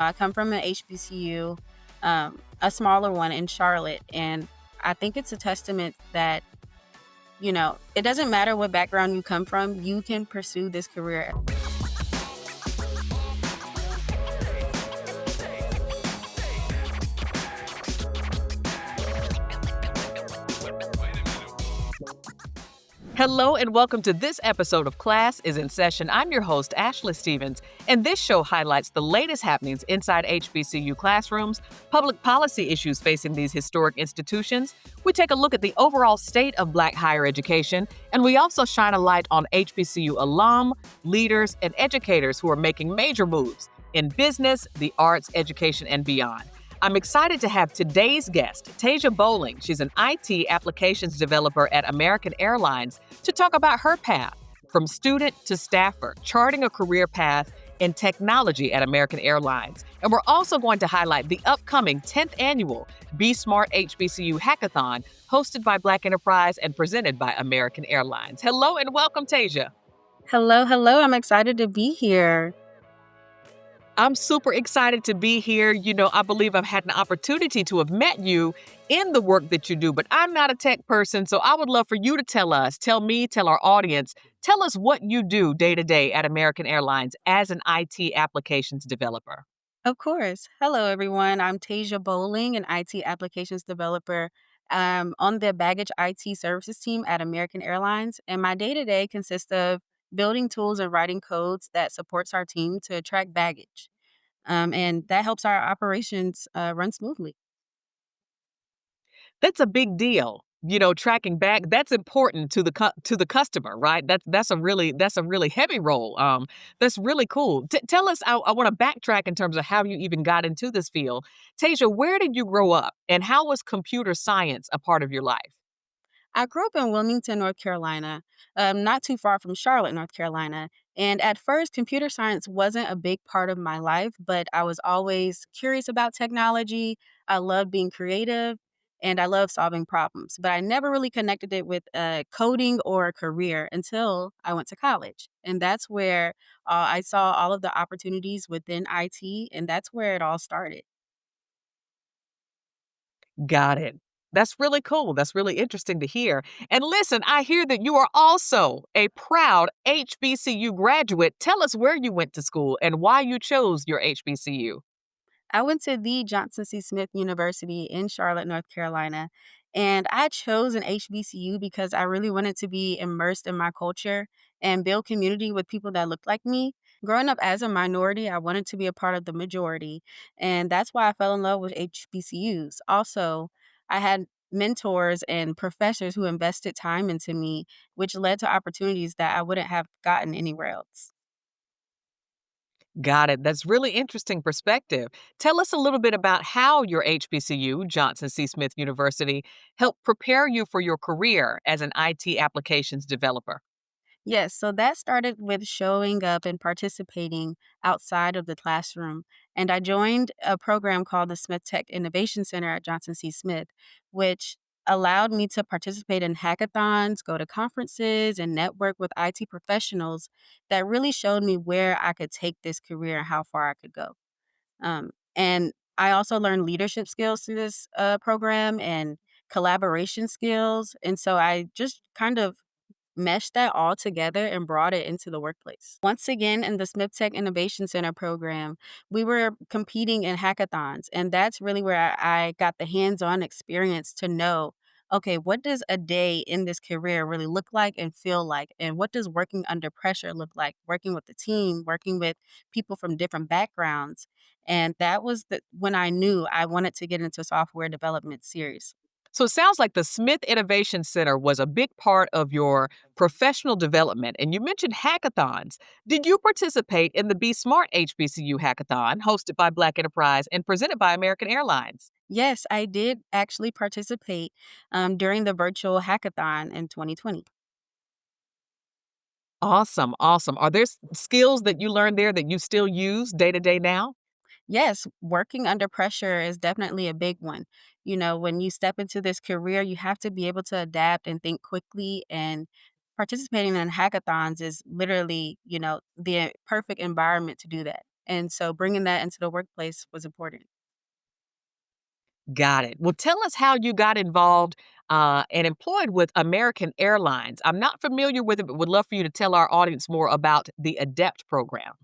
I come from an HBCU, a smaller one in Charlotte, and I think it's a testament that, it doesn't matter what background you come from, you can pursue this career. Hello and welcome to this episode of Class is in Session. I'm your host, Ashley Stevens, and this show highlights the latest happenings inside HBCU classrooms, public policy issues facing these historic institutions. We take a look at the overall state of Black higher education, and we also shine a light on HBCU alum, leaders, and educators who are making major moves in business, the arts, education, and beyond. I'm excited to have today's guest, Tasia Bolling. She's an IT applications developer at American Airlines to talk about her path from student to staffer, charting a career path in technology at American Airlines. And we're also going to highlight the upcoming 10th annual BE Smart HBCU Hackathon hosted by Black Enterprise and presented by American Airlines. Hello and welcome, Tasia. Hello, hello. I'm excited to be here. I'm super excited to be here. I believe I've had an opportunity to have met you in the work that you do, but I'm not a tech person. So I would love for you to tell our audience, tell us what you do day to day at American Airlines as an IT applications developer. Of course. Hello, everyone. I'm Tasia Bolling, an IT applications developer on the baggage IT services team at American Airlines. And my day to day consists of building tools and writing codes that supports our team to track baggage. And that helps our operations run smoothly. That's a big deal. Tracking back, that's important to the customer, right? That's a really heavy role. That's really cool. Tell us. I want to backtrack in terms of how you even got into this field. Tasia, where did you grow up, and how was computer science a part of your life? I grew up in Wilmington, North Carolina, not too far from Charlotte, North Carolina. And at first, computer science wasn't a big part of my life, but I was always curious about technology. I loved being creative and I love solving problems. But I never really connected it with coding or a career until I went to college. And that's where I saw all of the opportunities within IT, and that's where it all started. Got it. That's really cool. That's really interesting to hear. And listen, I hear that you are also a proud HBCU graduate. Tell us where you went to school and why you chose your HBCU. I went to the Johnson C. Smith University in Charlotte, North Carolina, and I chose an HBCU because I really wanted to be immersed in my culture and build community with people that looked like me. Growing up as a minority, I wanted to be a part of the majority, and that's why I fell in love with HBCUs. Also, I had mentors and professors who invested time into me, which led to opportunities that I wouldn't have gotten anywhere else. Got it. That's really interesting perspective. Tell us a little bit about how your HBCU, Johnson C. Smith University, helped prepare you for your career as an IT applications developer. Yes, so that started with showing up and participating outside of the classroom. And I joined a program called the Smith Tech Innovation Center at Johnson C. Smith, which allowed me to participate in hackathons, go to conferences, and network with IT professionals that really showed me where I could take this career and how far I could go. And I also learned leadership skills through this program and collaboration skills. And so I just kind of meshed that all together and brought it into the workplace. Once again, in the Smith Tech Innovation Center program, we were competing in hackathons. And that's really where I got the hands on experience to know, okay, what does a day in this career really look like and feel like? And what does working under pressure look like? Working with the team, working with people from different backgrounds. And that was when I knew I wanted to get into software development seriously. So it sounds like the Smith Innovation Center was a big part of your professional development. And you mentioned hackathons. Did you participate in the Be Smart HBCU Hackathon hosted by Black Enterprise and presented by American Airlines? Yes, I did actually participate during the virtual hackathon in 2020. Awesome, awesome. Are there skills that you learned there that you still use day to day now? Yes, working under pressure is definitely a big one. When you step into this career, you have to be able to adapt and think quickly. And participating in hackathons is literally, the perfect environment to do that. And so bringing that into the workplace was important. Got it. Well, tell us how you got involved and employed with American Airlines. I'm not familiar with it, but would love for you to tell our audience more about the ADEPT program.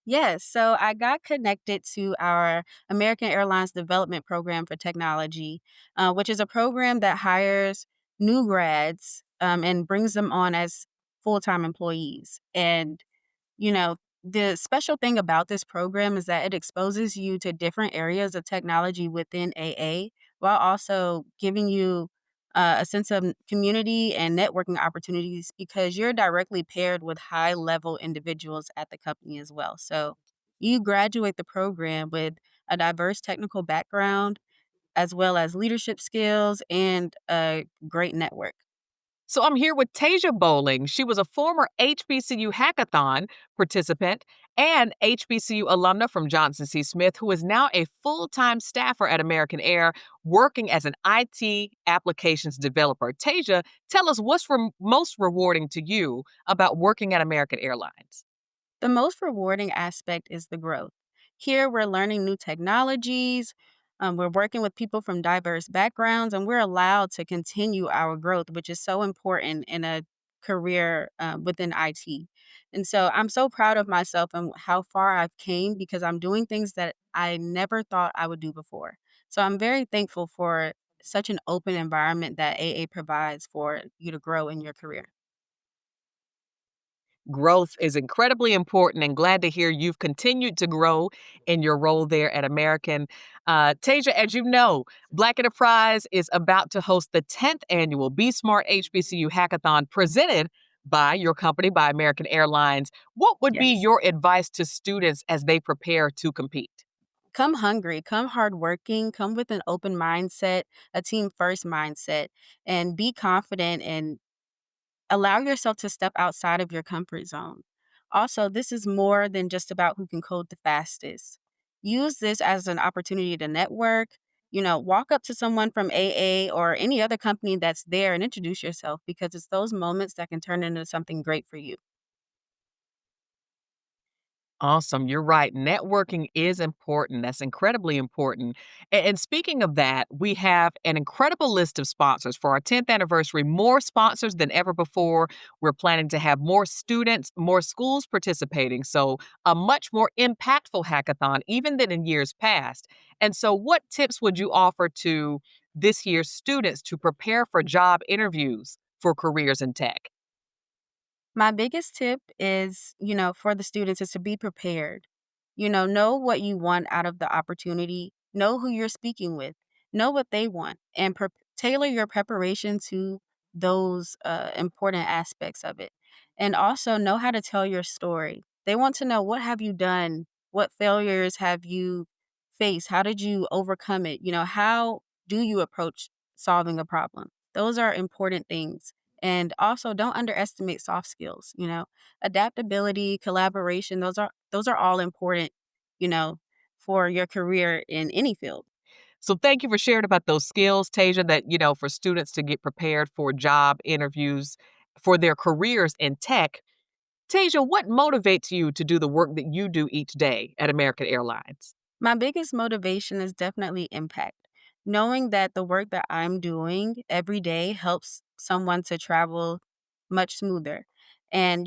Yes, so I got connected to our American Airlines Development Program for Technology, which is a program that hires new grads and brings them on as full time employees. And you know, the special thing about this program is that it exposes you to different areas of technology within AA while also giving you a sense of community and networking opportunities because you're directly paired with high level individuals at the company as well. So you graduate the program with a diverse technical background as well as leadership skills and a great network. So I'm here with Tasia Bolling. She was a former HBCU Hackathon participant and HBCU alumna from Johnson C. Smith, who is now a full time staffer at American Air, working as an IT applications developer. Tasia, tell us what's most rewarding to you about working at American Airlines. The most rewarding aspect is the growth. Here, we're learning new technologies, we're working with people from diverse backgrounds, and we're allowed to continue our growth, which is so important in a career within IT. And so I'm so proud of myself and how far I've came because I'm doing things that I never thought I would do before. So I'm very thankful for such an open environment that AA provides for you to grow in your career. Growth is incredibly important and glad to hear you've continued to grow in your role there at American. Tasia, as you know, Black Enterprise is about to host the 10th annual Be Smart HBCU Hackathon presented by your company, by American Airlines. What would be Yes. your advice to students as they prepare to compete? Come hungry, come hardworking, come with an open mindset, a team first mindset, and be confident and allow yourself to step outside of your comfort zone. Also, this is more than just about who can code the fastest. Use this as an opportunity to network. Walk up to someone from AA or any other company that's there and introduce yourself because it's those moments that can turn into something great for you. Awesome. You're right. Networking is important. That's incredibly important. And speaking of that, we have an incredible list of sponsors for our 10th anniversary, more sponsors than ever before. We're planning to have more students, more schools participating. So, a much more impactful hackathon, even than in years past. And so, what tips would you offer to this year's students to prepare for job interviews for careers in tech? My biggest tip is, for the students is to be prepared. Know what you want out of the opportunity, know who you're speaking with, know what they want, and tailor your preparation to those important aspects of it. And also know how to tell your story. They want to know what have you done? What failures have you faced? How did you overcome it? How do you approach solving a problem? Those are important things and also don't underestimate soft skills, adaptability, collaboration, those are all important, you know, for your career in any field. So thank you for sharing about those skills, Tasia, that, for students to get prepared for job interviews for their careers in tech. Tasia, what motivates you to do the work that you do each day at American Airlines? My biggest motivation is definitely impact. Knowing that the work that I'm doing every day helps someone to travel much smoother. And,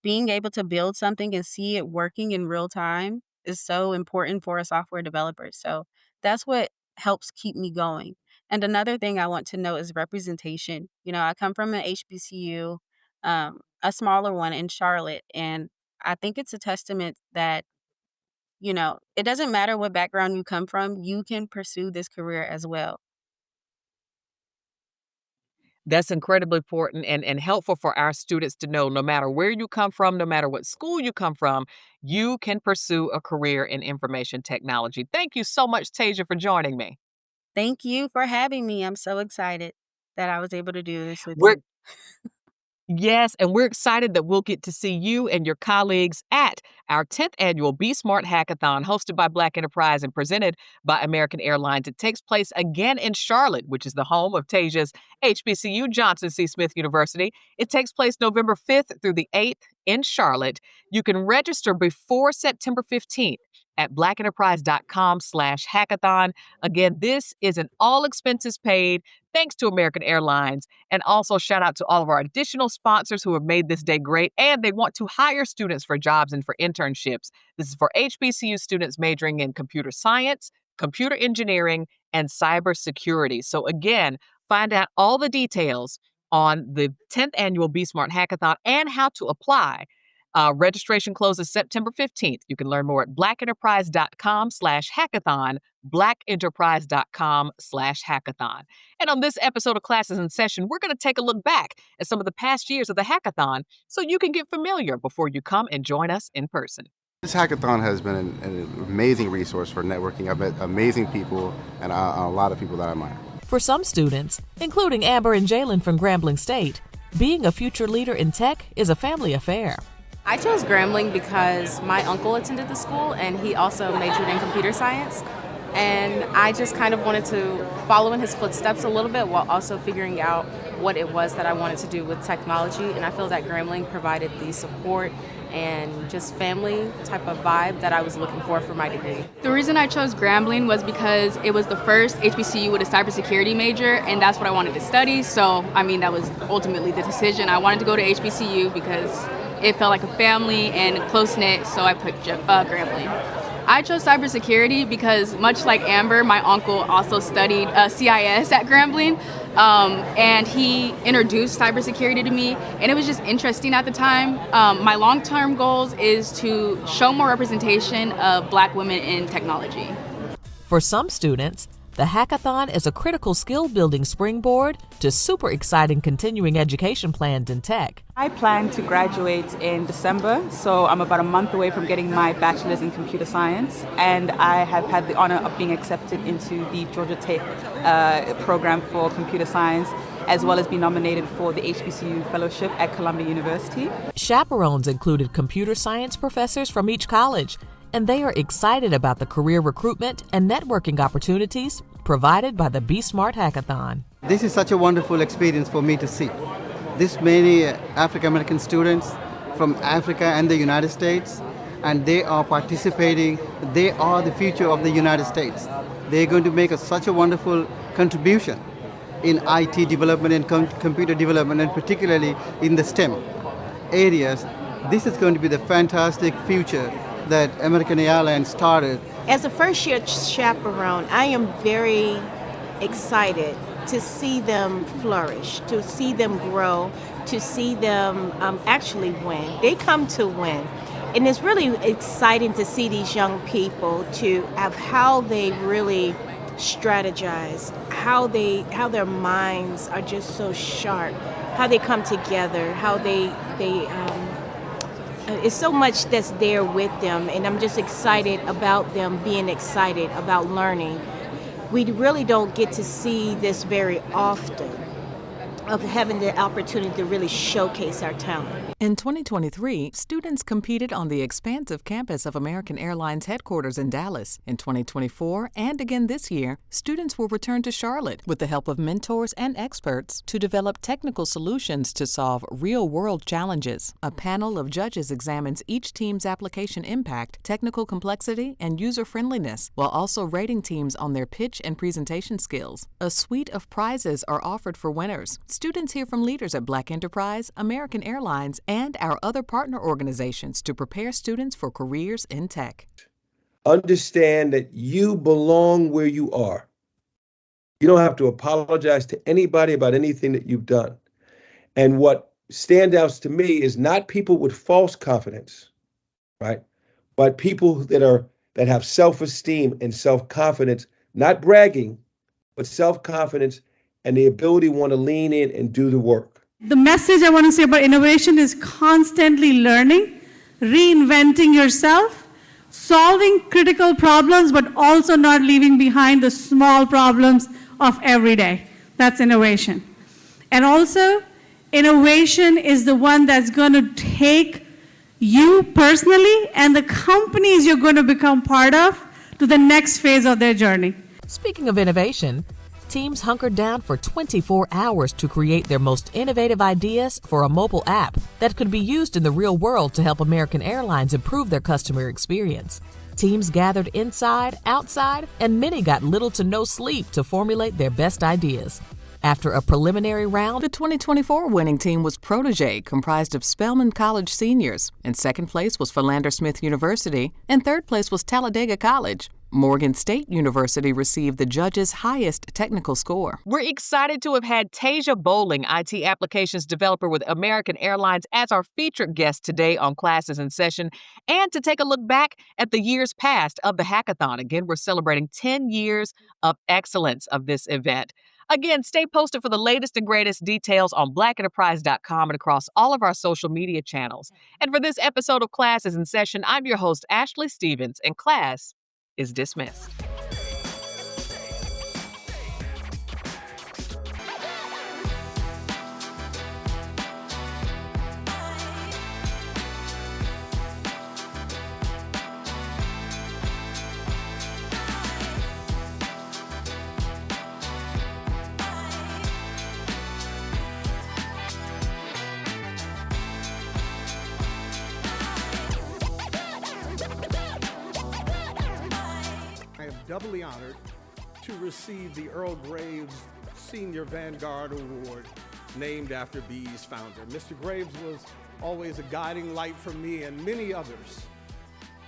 being able to build something and see it working in real time is so important for a software developer. So that's what helps keep me going. And another thing I want to know is representation. I come from an HBCU, a smaller one in Charlotte, and I think it's a testament that it doesn't matter what background you come from, you can pursue this career as well. That's incredibly important and helpful for our students to know no matter where you come from, no matter what school you come from, you can pursue a career in information technology. Thank you so much, Tasia, for joining me. Thank you for having me. I'm so excited that I was able to do this with We're you. Yes, and we're excited that we'll get to see you and your colleagues at our 10th annual BE Smart Hackathon, hosted by Black Enterprise and presented by American Airlines. It takes place again in Charlotte, which is the home of Tasia's HBCU, Johnson C. Smith University. It takes place November 5th through the 8th in Charlotte. You can register before September 15th at blackenterprise.com/hackathon. Again, this is an all expenses paid, thanks to American Airlines. And also shout out to all of our additional sponsors who have made this day great, and they want to hire students for jobs and for internships. This is for HBCU students majoring in computer science, computer engineering, and cybersecurity. So again, find out all the details on the 10th annual BE Smart Hackathon and how to apply. Registration closes September 15th. You can learn more at blackenterprise.com/hackathon, blackenterprise.com/hackathon. And on this episode of Classes in Session, we're going to take a look back at some of the past years of the hackathon so you can get familiar before you come and join us in person. This hackathon has been an amazing resource for networking. I've met amazing people and a lot of people that I admire. For some students, including Amber and Jalen from Grambling State, being a future leader in tech is a family affair. I chose Grambling because my uncle attended the school and he also majored in computer science. And I just kind of wanted to follow in his footsteps a little bit while also figuring out what it was that I wanted to do with technology. And I feel that Grambling provided the support and just family type of vibe that I was looking for my degree. The reason I chose Grambling was because it was the first HBCU with a cybersecurity major, and that's what I wanted to study. So, that was ultimately the decision. I wanted to go to HBCU because it felt like a family and close-knit, so I picked Grambling. I chose cybersecurity because, much like Amber, my uncle also studied CIS at Grambling, and he introduced cybersecurity to me, and it was just interesting at the time. My long-term goals is to show more representation of Black women in technology. For some students, the hackathon is a critical skill-building springboard to super exciting continuing education plans in tech. I plan to graduate in December, so I'm about a month away from getting my bachelor's in computer science, and I have had the honor of being accepted into the Georgia Tech program for computer science, as well as be nominated for the HBCU Fellowship at Columbia University. Chaperones included computer science professors from each college, and they are excited about the career recruitment and networking opportunities provided by the BE Smart Hackathon. This is such a wonderful experience for me to see. This many African American students from Africa and the United States, and they are participating. They are the future of the United States. They're going to make such a wonderful contribution in IT development and computer development, and particularly in the STEM areas. This is going to be the fantastic future that American Airlines started. As a first-year chaperone, I am very excited to see them flourish, to see them grow, to see them actually win. They come to win. And it's really exciting to see these young people to have how they really strategize, how their minds are just so sharp, how they come together, how they it's so much that's there with them, and I'm just excited about them being excited about learning. We really don't get to see this very often, of having the opportunity to really showcase our talent. In 2023, students competed on the expansive campus of American Airlines headquarters in Dallas. In 2024, and again this year, students will return to Charlotte with the help of mentors and experts to develop technical solutions to solve real-world challenges. A panel of judges examines each team's application impact, technical complexity, and user-friendliness, while also rating teams on their pitch and presentation skills. A suite of prizes are offered for winners. Students hear from leaders at Black Enterprise, American Airlines, and our other partner organizations to prepare students for careers in tech. Understand that you belong where you are. You don't have to apologize to anybody about anything that you've done. And what stands out to me is not people with false confidence, right? But people that have self-esteem and self-confidence, not bragging, but self-confidence and the ability to want to lean in and do the work. The message I want to say about innovation is constantly learning, reinventing yourself, solving critical problems, but also not leaving behind the small problems of every day. That's innovation. And also, innovation is the one that's going to take you personally and the companies you're going to become part of to the next phase of their journey. Speaking of innovation, teams hunkered down for 24 hours to create their most innovative ideas for a mobile app that could be used in the real world to help American Airlines improve their customer experience. Teams gathered inside, outside, and many got little to no sleep to formulate their best ideas. After a preliminary round, The 2024 winning team was Protégé, comprised of Spelman College seniors. In second place was Philander Smith University, and third place was Talladega College. Morgan State University received the judges' highest technical score. We're excited to have had Tasia Bolling, IT applications developer with American Airlines, as our featured guest today on Classes in Session, and to take a look back at the years past of the hackathon. Again, we're celebrating 10 years of excellence of this event. Again, stay posted for the latest and greatest details on blackenterprise.com and across all of our social media channels. And for this episode of Classes in Session, I'm your host, Ashley Stevens, and class is dismissed. I am doubly honored to receive the Earl Graves Senior Vanguard Award, named after BE's founder. Mr. Graves was always a guiding light for me and many others.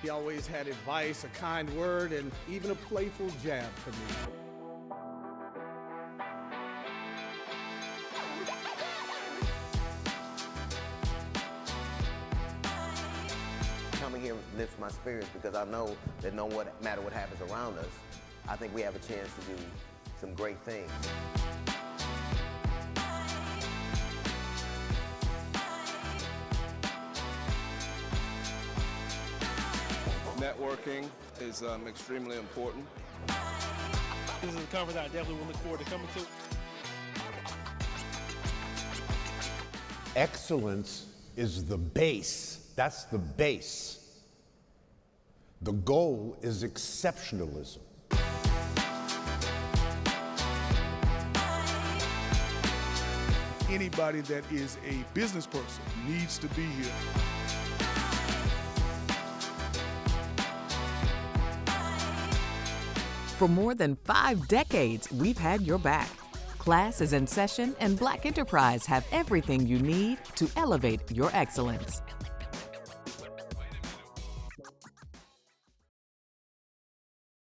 He always had advice, a kind word, and even a playful jab for me. Coming here lifts my spirits because I know that no matter what happens around us, I think we have a chance to do some great things. Networking is extremely important. This is a conference I definitely will look forward to coming to. Excellence is the base. That's the base. The goal is exceptionalism. Anybody that is a business person needs to be here. For more than 5 decades, we've had your back. Class is in Session, and Black Enterprise have everything you need to elevate your excellence.